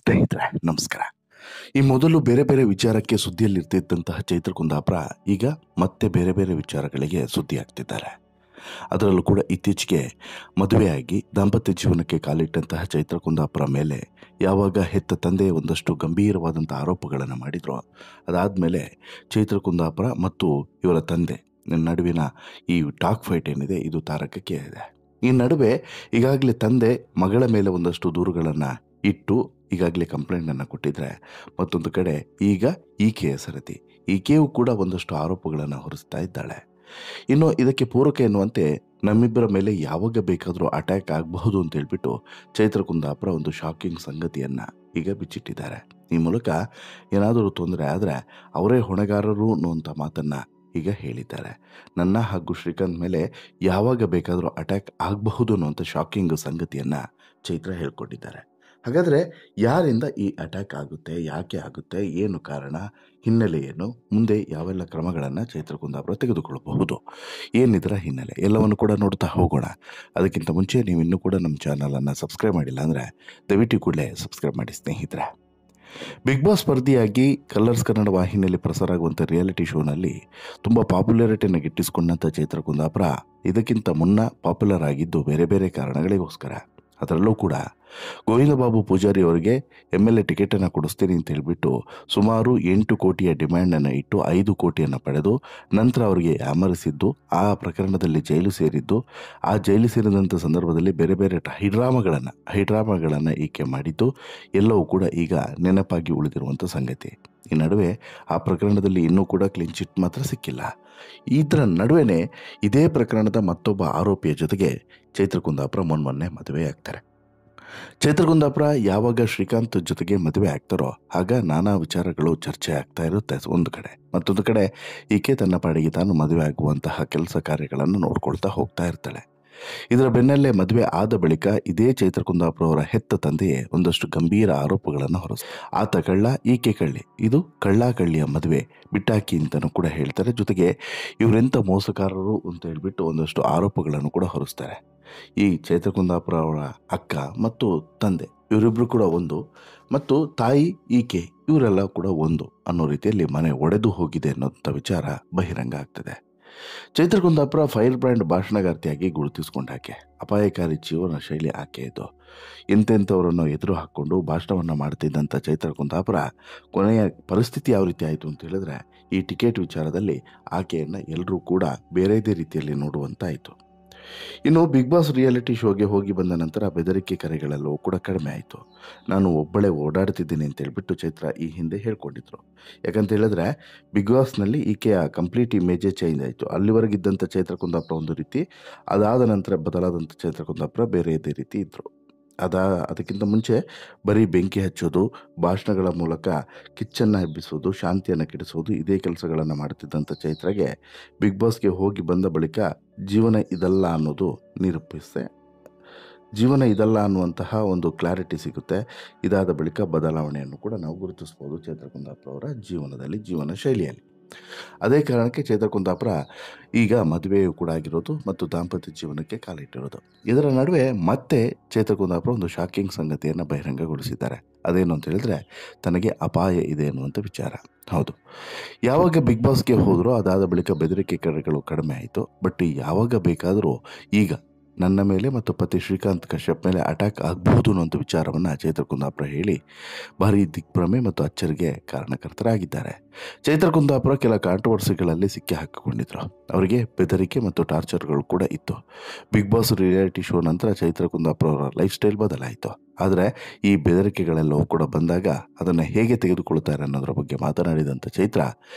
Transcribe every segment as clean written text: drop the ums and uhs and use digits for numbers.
ಸ್ನೇಹಿತರೆ ನಮಸ್ಕಾರ. ಈ ಮೊದಲು ಬೇರೆ ಬೇರೆ ವಿಚಾರಕ್ಕೆ ಸುದ್ದಿಯಲ್ಲಿರ್ತಿದ್ದಂತಹ ಚೈತ್ರ ಕುಂದಾಪುರ ಈಗ ಮತ್ತೆ ಬೇರೆ ಬೇರೆ ವಿಚಾರಗಳಿಗೆ ಸುದ್ದಿ ಆಗ್ತಿದ್ದಾರೆ. ಅದರಲ್ಲೂ ಕೂಡ ಇತ್ತೀಚೆಗೆ ಮದುವೆಯಾಗಿ ದಾಂಪತ್ಯ ಜೀವನಕ್ಕೆ ಕಾಲಿಟ್ಟಂತಹ ಚೈತ್ರ ಕುಂದಾಪುರ ಮೇಲೆ ಯಾವಾಗ ಹೆತ್ತ ತಂದೆ ಒಂದಷ್ಟು ಗಂಭೀರವಾದಂಥ ಆರೋಪಗಳನ್ನು ಮಾಡಿದ್ರು, ಅದಾದಮೇಲೆ ಚೈತ್ರ ಕುಂದಾಪುರ ಮತ್ತು ಇವರ ತಂದೆ ನಡುವಿನ ಈ ಟಾಕ್ ಫೈಟ್ ಏನಿದೆ ಇದು ತಾರಕಕ್ಕೆ ಇದೆ. ಈ ನಡುವೆ ಈಗಾಗಲೇ ತಂದೆ ಮಗಳ ಮೇಲೆ ಒಂದಷ್ಟು ದೂರುಗಳನ್ನು ಇಟ್ಟು ಈಗಾಗಲೇ ಕಂಪ್ಲೇಂಟನ್ನು ಕೊಟ್ಟಿದ್ರೆ, ಮತ್ತೊಂದು ಕಡೆ ಈಗ ಈಕೆಯ ಸರತಿ ಈಕೆಯೂ ಕೂಡ ಒಂದಷ್ಟು ಆರೋಪಗಳನ್ನು ಹೊರಿಸ್ತಾ ಇದ್ದಾಳೆ. ಇನ್ನು ಇದಕ್ಕೆ ಪೂರಕ ಎನ್ನುವಂತೆ ನಮ್ಮಿಬ್ಬರ ಮೇಲೆ ಯಾವಾಗ ಬೇಕಾದರೂ ಅಟ್ಯಾಕ್ ಆಗಬಹುದು ಅಂತ ಹೇಳ್ಬಿಟ್ಟು ಚೈತ್ರ ಕುಂದಾಪುರ ಒಂದು ಶಾಕಿಂಗ್ ಸಂಗತಿಯನ್ನು ಈಗ ಬಿಚ್ಚಿಟ್ಟಿದ್ದಾರೆ. ಈ ಮೂಲಕ ಏನಾದರೂ ತೊಂದರೆ ಆದರೆ ಅವರೇ ಹೊಣೆಗಾರರು ಅನ್ನುವಂಥ ಮಾತನ್ನು ಈಗ ಹೇಳಿದ್ದಾರೆ. ನನ್ನ ಹಾಗೂ ಶ್ರೀಕಾಂತ್ ಮೇಲೆ ಯಾವಾಗ ಬೇಕಾದರೂ ಅಟ್ಯಾಕ್ ಆಗಬಹುದು ಅನ್ನುವಂಥ ಶಾಕಿಂಗ್ ಸಂಗತಿಯನ್ನು ಚೈತ್ರ ಹೇಳ್ಕೊಂಡಿದ್ದಾರೆ. ಹಾಗಾದರೆ ಯಾರಿಂದ ಈ ಅಟ್ಯಾಕ್ ಆಗುತ್ತೆ, ಯಾಕೆ ಆಗುತ್ತೆ, ಏನು ಕಾರಣ, ಹಿನ್ನೆಲೆ ಏನು, ಮುಂದೆ ಯಾವೆಲ್ಲ ಕ್ರಮಗಳನ್ನು ಚೈತ್ರ ಕುಂದಾಪುರ ತೆಗೆದುಕೊಳ್ಳಬಹುದು, ಏನಿದರ ಹಿನ್ನೆಲೆ ಎಲ್ಲವನ್ನು ಕೂಡ ನೋಡ್ತಾ ಹೋಗೋಣ. ಅದಕ್ಕಿಂತ ಮುಂಚೆ ನೀವು ಇನ್ನೂ ಕೂಡ ನಮ್ಮ ಚಾನಲನ್ನು ಸಬ್ಸ್ಕ್ರೈಬ್ ಮಾಡಿಲ್ಲ ಅಂದರೆ ದಯವಿಟ್ಟು ಕೂಡಲೇ ಸಬ್ಸ್ಕ್ರೈಬ್ ಮಾಡಿ ಸ್ನೇಹಿತರೆ. ಬಿಗ್ ಬಾಸ್ ಸ್ಪರ್ಧಿಯಾಗಿ ಕಲರ್ಸ್ ಕನ್ನಡ ವಾಹಿನಿಯಲ್ಲಿ ಪ್ರಸಾರ ಆಗುವಂಥ ರಿಯಾಲಿಟಿ ಶೋನಲ್ಲಿ ತುಂಬ ಪಾಪ್ಯುಲಾರಿಟಿಯನ್ನು ಗಿಟ್ಟಿಸಿಕೊಂಡಂಥ ಚೈತ್ರ ಕುಂದಾಪುರ ಇದಕ್ಕಿಂತ ಮುನ್ನ ಪಾಪ್ಯುಲರ್ ಆಗಿದ್ದು ಬೇರೆ ಬೇರೆ ಕಾರಣಗಳಿಗೋಸ್ಕರ. ಅದರಲ್ಲೂ ಕೂಡ ಗೋವಿಂದ ಬಾಬು ಪೂಜಾರಿ ಅವರಿಗೆ MLA ಟಿಕೆಟನ್ನು ಕೊಡಿಸ್ತೀನಿ ಅಂತ ಹೇಳಿಬಿಟ್ಟು ಸುಮಾರು 8 ಕೋಟಿಯ ಡಿಮ್ಯಾಂಡನ್ನು ಇಟ್ಟು 5 ಕೋಟಿಯನ್ನು ಪಡೆದು ನಂತರ ಅವರಿಗೆ ಯಾಮರಿಸಿದ್ದು, ಆ ಪ್ರಕರಣದಲ್ಲಿ ಜೈಲು ಸೇರಿದ್ದು, ಆ ಜೈಲು ಸೇರಿದಂಥ ಸಂದರ್ಭದಲ್ಲಿ ಬೇರೆ ಬೇರೆ ಹೈಡ್ರಾಮಾಗಳನ್ನು ಈಕೆ ಮಾಡಿದ್ದು ಎಲ್ಲವೂ ಕೂಡ ಈಗ ನೆನಪಾಗಿ ಉಳಿದಿರುವಂಥ ಸಂಗತಿ. ಈ ನಡುವೆ ಆ ಪ್ರಕರಣದಲ್ಲಿ ಇನ್ನೂ ಕೂಡ ಕ್ಲೀನ್ ಚಿಟ್ ಮಾತ್ರ ಸಿಕ್ಕಿಲ್ಲ. ಇದರ ನಡುವೆನೇ ಇದೇ ಪ್ರಕರಣದ ಮತ್ತೊಬ್ಬ ಆರೋಪಿಯ ಜೊತೆಗೆ ಚೈತ್ರ ಕುಂದಾಪುರ ಮೊನ್ನೆ ಮದುವೆ ಆಗ್ತಾರೆ. ಚೈತ್ರ ಕುಂದಾಪುರ ಯಾವಾಗ ಶ್ರೀಕಾಂತ್ ಜೊತೆಗೆ ಮದುವೆ ಆಗ್ತಾರೋ ಆಗ ನಾನಾ ವಿಚಾರಗಳು ಚರ್ಚೆ ಆಗ್ತಾ ಇರುತ್ತೆ ಒಂದು ಕಡೆ. ಮತ್ತೊಂದು ಕಡೆ ಈಕೆ ತನ್ನ ಪಾಡಿಗೆ ತಾನು ಮದುವೆ ಆಗುವಂತಹ ಕೆಲಸ ಕಾರ್ಯಗಳನ್ನು ನೋಡ್ಕೊಳ್ತಾ ಹೋಗ್ತಾ ಇರ್ತಾಳೆ. ಇದರ ಬೆನ್ನಲ್ಲೇ ಮದುವೆ ಆದ ಬಳಿಕ ಇದೇ ಚೈತ್ರ ಕುಂದಾಪುರ ಅವರ ಹೆತ್ತ ತಂದೆಯೇ ಒಂದಷ್ಟು ಗಂಭೀರ ಆರೋಪಗಳನ್ನು ಆತ ಕಳ್ಳ, ಈಕೆ ಕಳ್ಳಿ, ಇದು ಕಳ್ಳಿಯ ಮದುವೆ ಬಿಟ್ಟಾಕಿ ಅಂತಲೂ ಕೂಡ ಹೇಳ್ತಾರೆ. ಜೊತೆಗೆ ಇವರೆಂಥ ಮೋಸಗಾರರು ಅಂತ ಹೇಳ್ಬಿಟ್ಟು ಒಂದಷ್ಟು ಆರೋಪಗಳನ್ನು ಕೂಡ ಹೊರಿಸ್ತಾರೆ. ಈ ಚೈತ್ರ ಕುಂದಾಪುರ ಅವರ ಅಕ್ಕ ಮತ್ತು ತಂದೆ ಇವರಿಬ್ಬರು ಕೂಡ ಒಂದು, ಮತ್ತು ತಾಯಿ ಈಕೆ ಇವರೆಲ್ಲ ಕೂಡ ಒಂದು ಅನ್ನೋ ರೀತಿಯಲ್ಲಿ ಮನೆ ಒಡೆದು ಹೋಗಿದೆ ಅನ್ನೋಂಥ ವಿಚಾರ ಬಹಿರಂಗ ಆಗ್ತದೆ. ಚೈತ್ರ ಕುಂದಾಪುರ ಫೈರ್ ಬ್ರ್ಯಾಂಡ್ ಭಾಷಣಗಾರ್ತಿಯಾಗಿ ಗುರುತಿಸಿಕೊಂಡಾಕೆ, ಅಪಾಯಕಾರಿ ಜೀವನ ಶೈಲಿ ಆಕೆಯದು. ಎಂತೆಂಥವರನ್ನು ಎದುರು ಹಾಕ್ಕೊಂಡು ಭಾಷಣವನ್ನು ಮಾಡ್ತಿದ್ದಂಥ ಚೈತ್ರ ಕುಂದಾಪುರ ಕೊನೆಯ ಪರಿಸ್ಥಿತಿ ಯಾವ ರೀತಿ ಆಯಿತು ಅಂತ ಹೇಳಿದ್ರೆ, ಈ ಟಿಕೆಟ್ ವಿಚಾರದಲ್ಲಿ ಆಕೆಯನ್ನು ಎಲ್ಲರೂ ಕೂಡ ಬೇರೆದೇ ರೀತಿಯಲ್ಲಿ ನೋಡುವಂತಾಯಿತು. ಇನ್ನು ಬಿಗ್ ಬಾಸ್ ರಿಯಾಲಿಟಿ ಶೋಗೆ ಹೋಗಿ ಬಂದ ನಂತರ ಬೆದರಿಕೆ ಕರೆಗಳೆಲ್ಲವೂ ಕೂಡ ಕಡಿಮೆ ಆಯಿತು. ನಾನು ಒಬ್ಬಳೇ ಓಡಾಡ್ತಿದ್ದೀನಿ ಅಂತ ಹೇಳ್ಬಿಟ್ಟು ಚೈತ್ರ ಈ ಹಿಂದೆ ಹೇಳ್ಕೊಂಡಿದ್ರು. ಯಾಕಂತ ಹೇಳಿದ್ರೆ ಬಿಗ್ ಬಾಸ್ನಲ್ಲಿ ಈಕೆಯ ಕಂಪ್ಲೀಟ್ ಇಮೇಜೇ ಚೇಂಜ್ ಆಯಿತು. ಅಲ್ಲಿವರೆಗಿದ್ದಂಥ ಚೈತ್ರ ಕುಂದಾಪುರ ಒಂದು ರೀತಿ, ಅದಾದ ನಂತರ ಬದಲಾದಂಥ ಚೈತ್ರ ಕುಂದಾಪುರ ಬೇರೆ ಇದೇ ರೀತಿ ಇದ್ದರು. ಅದಕ್ಕಿಂತ ಮುಂಚೆ ಬರೀ ಬೆಂಕಿ ಹಚ್ಚೋದು, ಭಾಷಣಗಳ ಮೂಲಕ ಕಿಚ್ಚನ್ನು ಎಬ್ಬಿಸೋದು, ಶಾಂತಿಯನ್ನು ಕೆಡಿಸೋದು, ಇದೇ ಕೆಲಸಗಳನ್ನು ಮಾಡ್ತಿದ್ದಂಥ ಚೈತ್ರಾಗೆ ಬಿಗ್ ಬಾಸ್ಗೆ ಹೋಗಿ ಬಂದ ಬಳಿಕ ಜೀವನ ಇದಲ್ಲ ಅನ್ನೋದು ಜೀವನ ಇದಲ್ಲ ಅನ್ನುವಂತಹ ಒಂದು ಕ್ಲಾರಿಟಿ ಸಿಗುತ್ತೆ. ಇದಾದ ಬಳಿಕ ಬದಲಾವಣೆಯನ್ನು ಕೂಡ ನಾವು ಗುರುತಿಸ್ಬೋದು ಚೈತ್ರ ಕುಂದಾಪುರ ಅವರ ಜೀವನ ಶೈಲಿಯಲ್ಲಿ. ಅದೇ ಕಾರಣಕ್ಕೆ ಚೈತ್ರ ಕುಂದಾಪುರ ಈಗ ಮದುವೆಯೂ ಕೂಡ ಆಗಿರೋದು ಮತ್ತು ದಾಂಪತ್ಯ ಜೀವನಕ್ಕೆ ಕಾಲಿಟ್ಟಿರೋದು. ಇದರ ನಡುವೆ ಮತ್ತೆ ಚೈತ್ರ ಕುಂದಾಪುರ ಒಂದು ಶಾಕಿಂಗ್ ಸಂಗತಿಯನ್ನು ಬಹಿರಂಗಗೊಳಿಸಿದ್ದಾರೆ. ಅದೇನು ಅಂತ ಹೇಳಿದ್ರೆ, ತನಗೆ ಅಪಾಯ ಇದೆ ಅನ್ನುವಂಥ ವಿಚಾರ. ಹೌದು, ಯಾವಾಗ ಬಿಗ್ ಬಾಸ್ಗೆ ಹೋದರೂ ಅದಾದ ಬಳಿಕ ಬೆದರಿಕೆ ಕರೆಗಳು ಕಡಿಮೆ ಆಯಿತು. ಬಟ್ ಯಾವಾಗ ಬೇಕಾದರೂ ಈಗ ನನ್ನ ಮೇಲೆ ಮತ್ತು ಪತಿ ಶ್ರೀಕಾಂತ್ ಕಶ್ಯಪ್ ಮೇಲೆ ಅಟ್ಯಾಕ್ ಆಗಬಹುದು ಅನ್ನೋಂಥ ವಿಚಾರವನ್ನು ಚೈತ್ರ ಕುಂದಾಪುರ ಹೇಳಿ ಭಾರಿ ದಿಗ್ಭ್ರಮೆ ಮತ್ತು ಅಚ್ಚರಿಗೆ ಕಾರಣಕರ್ತರಾಗಿದ್ದಾರೆ. ಚೈತ್ರ ಕುಂದಾಪುರ ಕೆಲ ಕಾಂಟ್ರವರ್ಸಿಗಳಲ್ಲಿ ಸಿಕ್ಕಿ ಹಾಕಿಕೊಂಡಿದ್ರು. ಅವರಿಗೆ ಬೆದರಿಕೆ ಮತ್ತು ಟಾರ್ಚರ್ಗಳು ಕೂಡ ಇತ್ತು. ಬಿಗ್ ಬಾಸ್ ರಿಯಾಲಿಟಿ ಶೋ ನಂತರ ಚೈತ್ರ ಕುಂದಾಪುರ ಅವರ ಲೈಫ್ ಸ್ಟೈಲ್ ಬದಲಾಯಿತು. ಆದರೆ ಈ ಬೆದರಿಕೆಗಳೆಲ್ಲವೂ ಕೂಡ ಬಂದಾಗ ಅದನ್ನು ಹೇಗೆ ತೆಗೆದುಕೊಳ್ತಾರೆ ಅನ್ನೋದ್ರ ಬಗ್ಗೆ ಮಾತನಾಡಿದಂಥ ಚೈತ್ರ,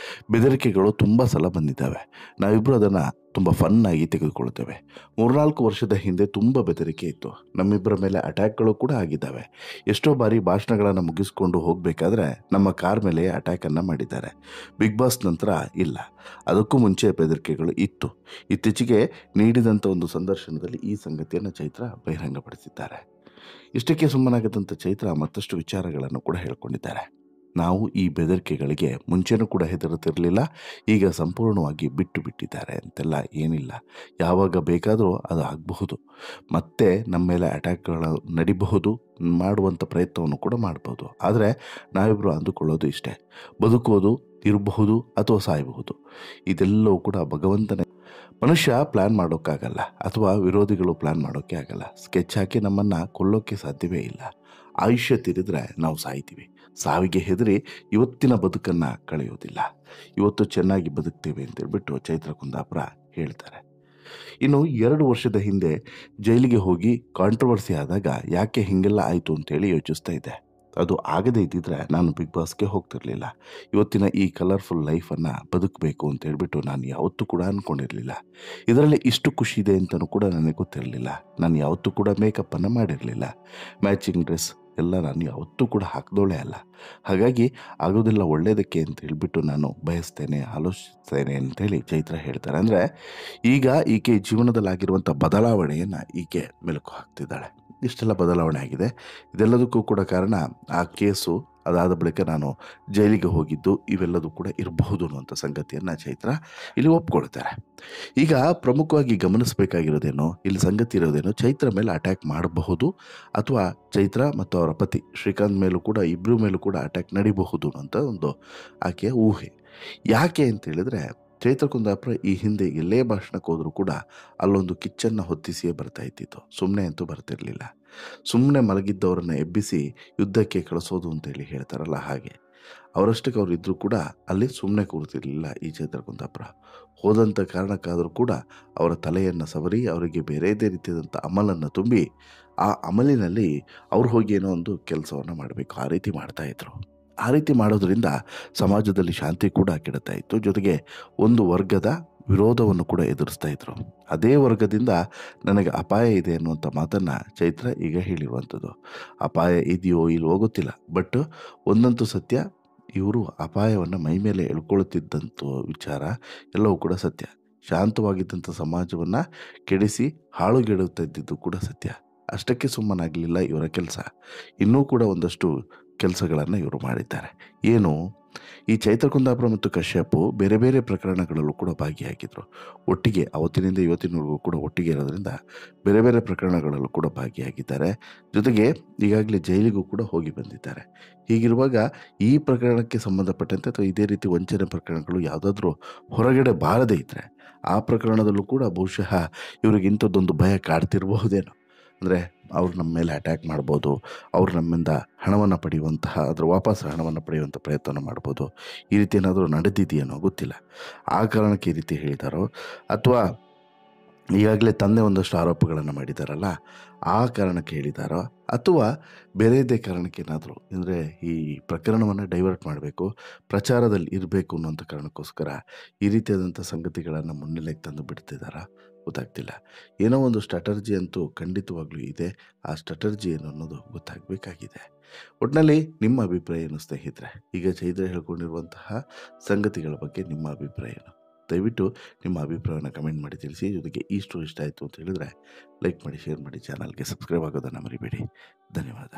ಬೆದರಿಕೆಗಳು ತುಂಬ ಸಲ ಬಂದಿದ್ದಾವೆ, ನಾವಿಬ್ಬರು ಅದನ್ನು ತುಂಬ ಫನ್ನಾಗಿ ತೆಗೆದುಕೊಳ್ತೇವೆ. 3-4 ವರ್ಷದ ಹಿಂದೆ ತುಂಬ ಬೆದರಿಕೆ ಇತ್ತು, ನಮ್ಮಿಬ್ಬರ ಮೇಲೆ ಅಟ್ಯಾಕ್ಗಳು ಕೂಡ ಆಗಿದ್ದಾವೆ. ಎಷ್ಟೋ ಬಾರಿ ಭಾಷಣಗಳನ್ನು ಮುಗಿಸ್ಕೊಂಡು ಹೋಗಬೇಕಾದ್ರೆ ನಮ್ಮ ಕಾರ್ ಮೇಲೆ ಅಟ್ಯಾಕನ್ನು ಮಾಡಿದ್ದಾರೆ. ಬಿಗ್ ಬಾಸ್ ನಂತರ ಇಲ್ಲ, ಅದಕ್ಕೂ ಮುಂಚೆ ಬೆದರಿಕೆಗಳು ಇತ್ತು. ಇತ್ತೀಚೆಗೆ ನೀಡಿದಂಥ ಒಂದು ಸಂದರ್ಶನದಲ್ಲಿ ಈ ಸಂಗತಿಯನ್ನು ಚೈತ್ರ ಬಹಿರಂಗಪಡಿಸಿದ್ದಾರೆ. ಇಷ್ಟಕ್ಕೆ ಸುಮ್ಮನಾಗದಂಥ ಚೈತ್ರ ಮತ್ತಷ್ಟು ವಿಚಾರಗಳನ್ನು ಕೂಡ ಹೇಳ್ಕೊಂಡಿದ್ದಾರೆ. ನಾವು ಈ ಬೆದರಿಕೆಗಳಿಗೆ ಮುಂಚೆನೂ ಕೂಡ ಹೆದರುತ್ತಿರಲಿಲ್ಲ, ಈಗ ಸಂಪೂರ್ಣವಾಗಿ ಬಿಟ್ಟು ಬಿಟ್ಟಿದ್ದಾರೆ ಅಂತೆಲ್ಲ ಏನಿಲ್ಲ. ಯಾವಾಗ ಬೇಕಾದರೂ ಅದು ಆಗಬಹುದು, ಮತ್ತೆ ನಮ್ಮ ಮೇಲೆ ಅಟ್ಯಾಕ್ಗಳು ನಡಿಬಹುದು, ಮಾಡುವಂಥ ಪ್ರಯತ್ನವನ್ನು ಕೂಡ ಮಾಡ್ಬೋದು. ಆದರೆ ನಾವಿಬ್ಬರು ಅಂದುಕೊಳ್ಳೋದು ಇಷ್ಟೇ, ಬದುಕೋದು ಇರಬಹುದು ಅಥವಾ ಸಾಯಬಹುದು, ಇದೆಲ್ಲವೂ ಕೂಡ ಭಗವಂತನೇ. ಮನುಷ್ಯ ಪ್ಲ್ಯಾನ್ ಮಾಡೋಕ್ಕಾಗಲ್ಲ, ಅಥವಾ ವಿರೋಧಿಗಳು ಪ್ಲ್ಯಾನ್ ಮಾಡೋಕ್ಕೆ ಆಗಲ್ಲ. ಸ್ಕೆಚ್ ಹಾಕಿ ನಮ್ಮನ್ನು ಕೊಲ್ಲೋಕ್ಕೆ ಸಾಧ್ಯವೇ ಇಲ್ಲ. ಆಯುಷ್ಯ ತೀರಿದ್ರೆ ನಾವು ಸಾಯ್ತೀವಿ. ಸಾವಿಗೆ ಹೆದರಿ ಇವತ್ತಿನ ಬದುಕನ್ನು ಕಳೆಯೋದಿಲ್ಲ. ಇವತ್ತು ಚೆನ್ನಾಗಿ ಬದುಕ್ತೇವೆ ಅಂತೇಳ್ಬಿಟ್ಟು ಚೈತ್ರ ಕುಂದಾಪುರ ಹೇಳ್ತಾರೆ. ಇನ್ನು 2 ವರ್ಷದ ಹಿಂದೆ ಜೈಲಿಗೆ ಹೋಗಿ ಕಾಂಟ್ರವರ್ಸಿ ಆದಾಗ ಯಾಕೆ ಹೀಗೆಲ್ಲ ಆಯಿತು ಅಂತೇಳಿ ಯೋಚಿಸ್ತಾ ಇದ್ದೆ. ಅದು ಆಗದೇ ಇದ್ದಿದ್ರೆ ನಾನು ಬಿಗ್ ಬಾಸ್ಗೆ ಹೋಗ್ತಿರ್ಲಿಲ್ಲ. ಇವತ್ತಿನ ಈ ಕಲರ್ಫುಲ್ ಲೈಫನ್ನು ಬದುಕಬೇಕು ಅಂತ ಹೇಳ್ಬಿಟ್ಟು ನಾನು ಯಾವತ್ತೂ ಕೂಡ ಅಂದ್ಕೊಂಡಿರಲಿಲ್ಲ. ಇದರಲ್ಲಿ ಇಷ್ಟು ಖುಷಿ ಇದೆ ಅಂತಲೂ ಕೂಡ ನನಗೆ ಗೊತ್ತಿರಲಿಲ್ಲ. ನಾನು ಯಾವತ್ತೂ ಕೂಡ ಮೇಕಪ್ಪನ್ನು ಮಾಡಿರಲಿಲ್ಲ. ಮ್ಯಾಚಿಂಗ್ ಡ್ರೆಸ್ ಎಲ್ಲ ನಾನು ಯಾವತ್ತೂ ಕೂಡ ಹಾಕಿದೋಳೆ ಅಲ್ಲ. ಹಾಗಾಗಿ ಆಗೋದೆಲ್ಲ ಒಳ್ಳೆಯದಕ್ಕೆ ಅಂತ ಹೇಳ್ಬಿಟ್ಟು ನಾನು ಬಯಸ್ತೇನೆ, ಆಲೋಚಿಸ್ತೇನೆ ಅಂತೇಳಿ ಚೈತ್ರ ಹೇಳ್ತಾರೆ. ಅಂದರೆ ಈಗ ಈಕೆ ಜೀವನದಲ್ಲಾಗಿರುವಂಥ ಬದಲಾವಣೆಯನ್ನು ಈಕೆ ಮೆಲುಕು ಹಾಕ್ತಿದ್ದಾಳೆ. ಇಷ್ಟೆಲ್ಲ ಬದಲಾವಣೆ ಆಗಿದೆ. ಇದೆಲ್ಲದಕ್ಕೂ ಕೂಡ ಕಾರಣ ಆ ಕೇಸು, ಅದಾದ ಬಳಿಕ ನಾನು ಜೈಲಿಗೆ ಹೋಗಿದ್ದು, ಇವೆಲ್ಲದೂ ಕೂಡ ಇರಬಹುದು ಅನ್ನುವಂಥ ಸಂಗತಿಯನ್ನು ಚೈತ್ರ ಇಲ್ಲಿ ಒಪ್ಕೊಳ್ತಾರೆ. ಈಗ ಪ್ರಮುಖವಾಗಿ ಗಮನಿಸಬೇಕಾಗಿರೋದೇನೋ, ಇಲ್ಲಿ ಸಂಗತಿ ಇರೋದೇನೋ, ಚೈತ್ರ ಮೇಲೆ ಅಟ್ಯಾಕ್ ಮಾಡಬಹುದು, ಅಥವಾ ಚೈತ್ರ ಮತ್ತು ಅವರ ಪತಿ ಶ್ರೀಕಾಂತ್ ಮೇಲೂ ಕೂಡ, ಇಬ್ಬರ ಮೇಲೂ ಕೂಡ ಅಟ್ಯಾಕ್ ನಡಿಬಹುದು ಅಂತ ಒಂದು ಆಕೆಯ ಊಹೆ. ಯಾಕೆ ಅಂತ ಹೇಳಿದ್ರೆ, ಚೈತ್ರ ಕುಂದಾಪುರ ಈ ಹಿಂದೆ ಎಲ್ಲೇ ಭಾಷಣಕ್ಕೆ ಹೋದರೂ ಕೂಡ ಅಲ್ಲೊಂದು ಕಿಚ್ಚನ್ನು ಹೊತ್ತಿಸಿಯೇ ಬರ್ತಾ ಇದ್ದಿತ್ತು. ಸುಮ್ಮನೆ ಅಂತೂ ಬರ್ತಿರಲಿಲ್ಲ. ಸುಮ್ಮನೆ ಮಲಗಿದ್ದವರನ್ನು ಎಬ್ಬಿಸಿ ಯುದ್ಧಕ್ಕೆ ಕಳಿಸೋದು ಅಂತೇಳಿ ಹೇಳ್ತಾರಲ್ಲ, ಹಾಗೆ ಅವರಷ್ಟಕ್ಕೆ ಅವ್ರು ಇದ್ದರೂ ಕೂಡ ಅಲ್ಲಿ ಸುಮ್ಮನೆ ಕೂರ್ತಿರ್ಲಿಲ್ಲ ಈ ಚೈತ್ರ ಕುಂದಾಪುರ. ಹೋದಂಥ ಕಾರಣಕ್ಕಾದರೂ ಕೂಡ ಅವರ ತಲೆಯನ್ನು ಸವರಿ ಅವರಿಗೆ ಬೇರೆದೇ ರೀತಿಯಾದಂಥ ಅಮಲನ್ನು ತುಂಬಿ, ಆ ಅಮಲಿನಲ್ಲಿ ಅವ್ರು ಹೋಗಿ ಏನೋ ಒಂದು ಕೆಲಸವನ್ನು ಮಾಡಬೇಕು, ಆ ರೀತಿ ಮಾಡ್ತಾಯಿದ್ರು. ಆ ರೀತಿ ಮಾಡೋದ್ರಿಂದ ಸಮಾಜದಲ್ಲಿ ಶಾಂತಿ ಕೂಡ ಕೆಡುತ್ತಾ ಇತ್ತು. ಜೊತೆಗೆ ಒಂದು ವರ್ಗದ ವಿರೋಧವನ್ನು ಕೂಡ ಎದುರಿಸ್ತಾ ಇದ್ರು. ಅದೇ ವರ್ಗದಿಂದ ನನಗೆ ಅಪಾಯ ಇದೆ ಅನ್ನುವಂಥ ಮಾತನ್ನು ಚೈತ್ರ ಈಗ ಹೇಳಿರುವಂಥದ್ದು. ಅಪಾಯ ಇದೆಯೋ ಇಲ್ವೋ ಗೊತ್ತಿಲ್ಲ, ಬಟ್ ಒಂದಂತೂ ಸತ್ಯ, ಇವರು ಅಪಾಯವನ್ನು ಮೈ ಮೇಲೆ ಎಳ್ಕೊಳ್ತಿದ್ದಂಥ ವಿಚಾರ ಎಲ್ಲವೂ ಕೂಡ ಸತ್ಯ. ಶಾಂತವಾಗಿದ್ದಂಥ ಸಮಾಜವನ್ನು ಕೆಡಿಸಿ ಹಾಳುಗೆಡುತ್ತಾ ಇದ್ದಿದ್ದು ಕೂಡ ಸತ್ಯ. ಅಷ್ಟಕ್ಕೆ ಸುಮ್ಮನಾಗಲಿಲ್ಲ ಇವರ ಕೆಲಸ. ಇನ್ನೂ ಕೂಡ ಒಂದಷ್ಟು ಕೆಲಸಗಳನ್ನು ಇವರು ಮಾಡಿದ್ದಾರೆ. ಏನು, ಈ ಚೈತ್ರ ಕುಂದಾಪುರ ಮತ್ತು ಕಶ್ಯಪ್ ಬೇರೆ ಬೇರೆ ಪ್ರಕರಣಗಳಲ್ಲೂ ಕೂಡ ಭಾಗಿಯಾಗಿದ್ದರು. ಒಟ್ಟಿಗೆ ಅವತ್ತಿನಿಂದ ಇವತ್ತಿನವರೆಗೂ ಕೂಡ ಒಟ್ಟಿಗೆ ಇರೋದ್ರಿಂದ ಬೇರೆ ಬೇರೆ ಪ್ರಕರಣಗಳಲ್ಲೂ ಕೂಡ ಭಾಗಿಯಾಗಿದ್ದಾರೆ. ಜೊತೆಗೆ ಈಗಾಗಲೇ ಜೈಲಿಗೂ ಕೂಡ ಹೋಗಿ ಬಂದಿದ್ದಾರೆ. ಹೀಗಿರುವಾಗ ಈ ಪ್ರಕರಣಕ್ಕೆ ಸಂಬಂಧಪಟ್ಟಂತೆ ಅಥವಾ ಇದೇ ರೀತಿ ವಂಚನೆ ಪ್ರಕರಣಗಳು ಯಾವುದಾದ್ರೂ ಹೊರಗಡೆ ಬಾರದೇ ಇದ್ದರೆ, ಆ ಪ್ರಕರಣದಲ್ಲೂ ಕೂಡ ಬಹುಶಃ ಇವರಿಗೆ ಇಂಥದ್ದೊಂದು ಭಯ ಕಾಡ್ತಿರಬಹುದೇನೋ. ಅಂದರೆ ಅವ್ರು ನಮ್ಮ ಮೇಲೆ ಅಟ್ಯಾಕ್ ಮಾಡ್ಬೋದು, ಅವ್ರು ನಮ್ಮಿಂದ ಹಣವನ್ನು ಪಡೆಯುವಂತಹ, ಅದರ ವಾಪಸ್ ಹಣವನ್ನು ಪಡೆಯುವಂಥ ಪ್ರಯತ್ನ ಮಾಡ್ಬೋದು. ಈ ರೀತಿ ಏನಾದರೂ ನಡೆದಿದೆಯೇನೋ ಗೊತ್ತಿಲ್ಲ. ಆ ಕಾರಣಕ್ಕೆ ಈ ರೀತಿ ಹೇಳಿದಾರೋ, ಅಥವಾ ಈಗಾಗಲೇ ತಂದೆ ಒಂದಷ್ಟು ಆರೋಪಗಳನ್ನು ಮಾಡಿದಾರಲ್ಲ, ಆ ಕಾರಣಕ್ಕೆ ಹೇಳಿದಾರೋ, ಅಥವಾ ಬೇರೆದೇ ಕಾರಣಕ್ಕೇನಾದರೂ, ಅಂದರೆ ಈ ಪ್ರಕರಣವನ್ನು ಡೈವರ್ಟ್ ಮಾಡಬೇಕು, ಪ್ರಚಾರದಲ್ಲಿ ಇರಬೇಕು ಅನ್ನೋಂಥ ಕಾರಣಕ್ಕೋಸ್ಕರ ಈ ರೀತಿಯಾದಂಥ ಸಂಗತಿಗಳನ್ನು ಮುನ್ನೆಲೆಗೆ ತಂದು ಬಿಡ್ತಿದ್ದಾರಾ ಗೊತ್ತಾಗ್ತಿಲ್ಲ. ಏನೋ ಒಂದು ಸ್ಟ್ರಾಟರ್ಜಿ ಅಂತೂ ಖಂಡಿತವಾಗ್ಲೂ ಇದೆ. ಆ ಸ್ಟ್ರಾಟರ್ಜಿ ಏನು ಅನ್ನೋದು ಗೊತ್ತಾಗಬೇಕಾಗಿದೆ. ಒಟ್ಟಿನಲ್ಲಿ ನಿಮ್ಮ ಅಭಿಪ್ರಾಯ ಏನು ಸ್ನೇಹಿತರೆ? ಈಗ ಚೈತ್ರ ಹೇಳ್ಕೊಂಡಿರುವಂತಹ ಸಂಗತಿಗಳ ಬಗ್ಗೆ ನಿಮ್ಮ ಅಭಿಪ್ರಾಯ ಏನು? ದಯವಿಟ್ಟು ನಿಮ್ಮ ಅಭಿಪ್ರಾಯವನ್ನು ಕಮೆಂಟ್ ಮಾಡಿ ತಿಳಿಸಿ. ಜೊತೆಗೆ ಈ ಸ್ಟೋರಿ ಇಷ್ಟ ಆಯಿತು ಅಂತ ಹೇಳಿದ್ರೆ ಲೈಕ್ ಮಾಡಿ, ಶೇರ್ ಮಾಡಿ, ಚಾನಲ್ಗೆ ಸಬ್ಸ್ಕ್ರೈಬ್ ಆಗೋದನ್ನು ಮರಿಬೇಡಿ. ಧನ್ಯವಾದ.